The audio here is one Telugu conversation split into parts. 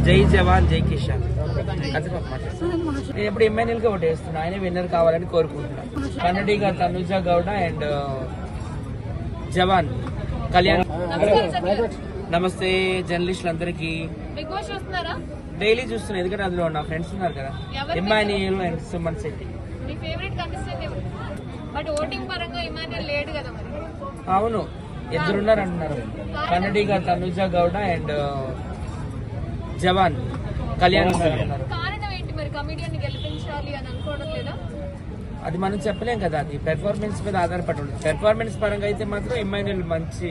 జై జవాన్ జై కిషాన్. నేను ఎప్పుడు ఎంఎన్ఎల్ కి ఓటేస్తున్నా, ఆయన విన్నర్ కావాలని కోరుకుంటున్నాను. కన్నడిగా తనుజ గౌడ అండ్ జవాన్ కళ్యాణ్. నమస్తే జర్నలిస్టులు అందరికి. డైలీ చూస్తున్నా, ఎందుకంటే అందులో నా ఫ్రెండ్స్ ఉన్నారు కదా, ఇమాన్యుయల్ అండ్ సుమన్ శెట్టి. అవును, ఇద్దరున్నారు అంటున్నారు, కన్నడిగా తనుజ గౌడ అండ్ జవాన్ కళ్యాణ్ అంటున్నారు. అది మనం చెప్పలేం కదా, అది పెర్ఫార్మెన్స్ మీద ఆధారపడి ఉంటుంది. పెర్ఫార్మెన్స్ పరంగా అయితే మాత్రం ఇమాన్యుయల్ మంచి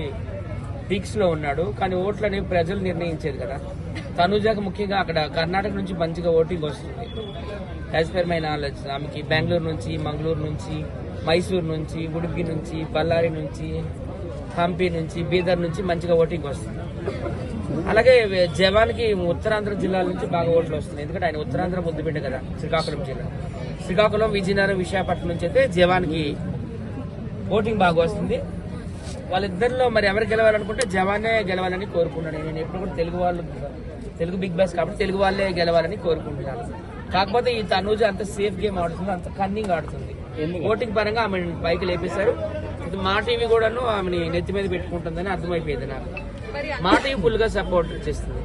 పీక్స్ లో ఉన్నాడు, కానీ ఓట్లు అనేవి ప్రజలు నిర్ణయించేది కదా. తనుజాకి ముఖ్యంగా అక్కడ కర్ణాటక నుంచి మంచిగా ఓటింగ్ వస్తుంది. యాజ్ పర్ మై నాలెడ్జ్ ఆమెకి బెంగళూరు నుంచి, మంగళూరు నుంచి, మైసూరు నుంచి, ఉడుపి నుంచి, బళ్ళారి నుంచి, హంపి నుంచి, బీదర్ నుంచి మంచిగా ఓటింగ్ వస్తుంది. అలాగే జవాన్కి ఉత్తరాంధ్ర జిల్లాల నుంచి బాగా ఓట్లు వస్తున్నాయి, ఎందుకంటే ఆయన ఉత్తరాంధ్ర ముద్దుబిడ్డ కదా, శ్రీకాకుళం జిల్లా. శ్రీకాకుళం, విజయనగరం, విశాఖపట్నం నుంచి అయితే జవాన్కి ఓటింగ్ బాగా వస్తుంది. వాళ్ళిద్దరిలో మరి ఎవరు గెలవాలనుకుంటే జవానే గెలవాలని కోరుకుంటున్నాను. నేను ఎప్పుడు కూడా తెలుగు బిగ్ బాస్ కాబట్టి తెలుగు వాళ్ళే గెలవాలని కోరుకుంటున్నాను. కాకపోతే ఈ తనూజ అంత సేఫ్ గేమ్ ఆడుతుంది, అంత కన్నింగ్ ఆడుతుంది. ఓటింగ్ పరంగా ఆమె పైకి లేపేశారు. మా టీవీ కూడాను ఆమెని నెత్తి మీద పెట్టుకుంటుందని అర్థమైపోయింది నాకు. మా టీవీ ఫుల్ గా సపోర్ట్ చేస్తుంది.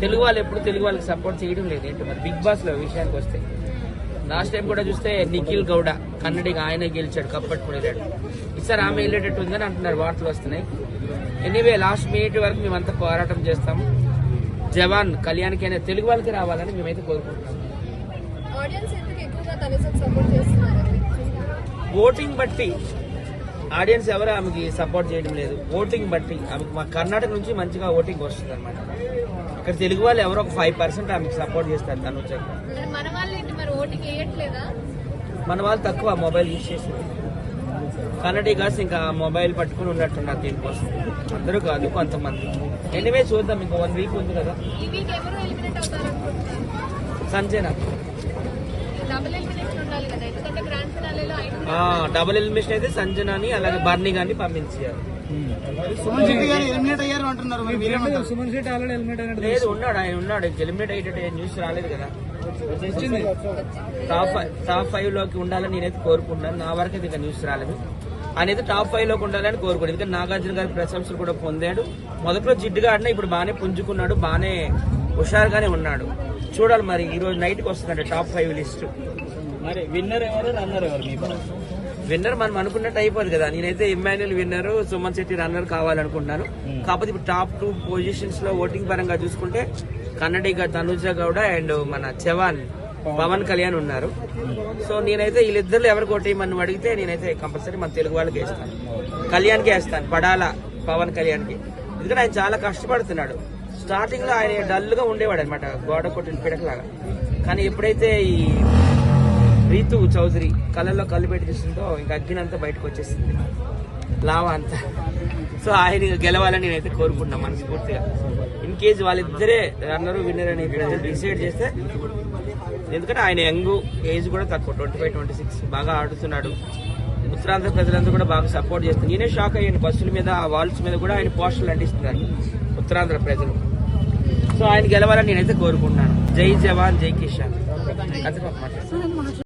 తెలుగు వాళ్ళు ఎప్పుడు తెలుగు వాళ్ళకి సపోర్ట్ చేయడం లేదు. ఏంటో మరి బిగ్ బాస్ లో విషయానికి వస్తే లాస్ట్ టైం కూడా చూస్తే నిఖిల్ గౌడ కన్నడిగా ఆయనే గెలిచాడు, కప్పట్టుకుని వెళ్ళాడు. ఈసారి ఆమె వెళ్ళేటట్టు ఉందని అంటున్నారు, వార్తలు వస్తున్నాయి. ఎనీవే లాస్ట్ మినిట్ వరకు మేమంతా పోరాటం చేస్తాము. జవాన్ కళ్యాణ్కి అయినా తెలుగు వాళ్ళకి రావాలని మేమైతే కోరుకుంటున్నాం. ఓటింగ్ బట్టి ఆడియన్స్ ఎవరు ఆమెకి సపోర్ట్ చేయడం లేదు. ఓటింగ్ బట్టి ఆమెకి మా కర్ణాటక నుంచి మంచిగా ఓటింగ్ వస్తుంది అనమాట. ఇక్కడ తెలుగు వాళ్ళు ఎవరో ఒక 5% ఆమెకి సపోర్ట్ చేస్తారు. తను వచ్చాక మన వాళ్ళు తక్కువ మొబైల్ యూజ్ చేసేది. కన్నడిగాస్ ఇంకా మొబైల్ పట్టుకుని ఉన్నట్టున్నారు దీనికోసం. అందరూ కాదు, కొంతమంది. ఎనీవే చూద్దాం, ఇంకా 1 వీక్ ఉంది కదా. సంజన డబుల్ ఎలిమినేషన్ అయితే సంజనాని అలాగే బర్నీ గాని పంపించారు. లేదు, ఉన్నాడు, ఆయన ఉన్నాడు. ఎలిమినేట్ అయ్యేటట్టు న్యూస్ రాలేదు కదా. టాప్ 5 లోకి ఉండాలని నేనైతే కోరుకుంటున్నాను. నా వరకు అయితే న్యూస్ రాలేదు. ఆయన అయితే టాప్ 5 లోకి ఉండాలని కోరుకున్నాడు. ఎందుకంటే నాగార్జున గారి ప్రశంసలు కూడా పొందాడు. మొదట్లో జిడ్డుగా ఆడినా ఇప్పుడు బాగానే పుంజుకున్నాడు, బాగానే హుషారుగానే ఉన్నాడు. చూడాలి మరి ఈ రోజు నైట్ కి వస్తుందంటే టాప్ 5 లిస్టు. మరి విన్నర్ ఎవరు, రన్నర్ ఎవరు? విన్నర్ మనం అనుకున్నట్టు అయిపోదు కదా. నేనైతే ఇమాన్యుయల్ విన్నర్, సుమన్ శెట్టి రన్నర్ కావాలనుకుంటున్నాను. కాకపోతే ఇప్పుడు టాప్ 2 పొజిషన్స్ లో ఓటింగ్ పరంగా చూసుకుంటే కన్నడిగా తనుజ గౌడ అండ్ మన జవాన్ పవన్ కళ్యాణ్ ఉన్నారు. సో నేనైతే వీళ్ళిద్దరు ఎవరికి ఓటేయమని అడిగితే నేనైతే కంపల్సరీ మన తెలుగు వాళ్ళకి వేస్తాను, కళ్యాణ్కి వేస్తాను. పడాల పవన్ కళ్యాణ్కి. ఎందుకంటే ఆయన చాలా కష్టపడుతున్నాడు. స్టార్టింగ్ లో ఆయన డల్ గా ఉండేవాడు అనమాట, గోడ కొట్టిన పిడకలాగా. కానీ ఎప్పుడైతే ఈ రీతు చౌదరి కళ్ళల్లో కళ్ళు పెట్టి చూస్తుందో ఇంకా అగ్గినంతా బయటకు వచ్చేసింది, లావా అంతా. సో ఆయన గెలవాలని నేనైతే కోరుకుంటున్నాను మనస్ఫూర్తిగా. ఇన్ కేసు వాళ్ళిద్దరే రన్నరు విన్నర్ అని ప్రజలు డిసైడ్ చేస్తే, ఎందుకంటే ఆయన యంగ్, ఏజ్ కూడా తక్కువ, 25-26, బాగా ఆడుతున్నాడు. ఉత్తరాంధ్ర ప్రజలంతా కూడా బాగా సపోర్ట్ చేస్తున్నారు. నేనే షాక్ అయ్యాను, బస్సుల మీద, వాల్స్ మీద కూడా ఆయన పోస్టర్లు అంటిస్తున్నారు ఉత్తరాంధ్ర ప్రజలు. సో ఆయన గెలవాలని నేనైతే కోరుకుంటున్నాను. జై జవాన్ జై కిషాన్.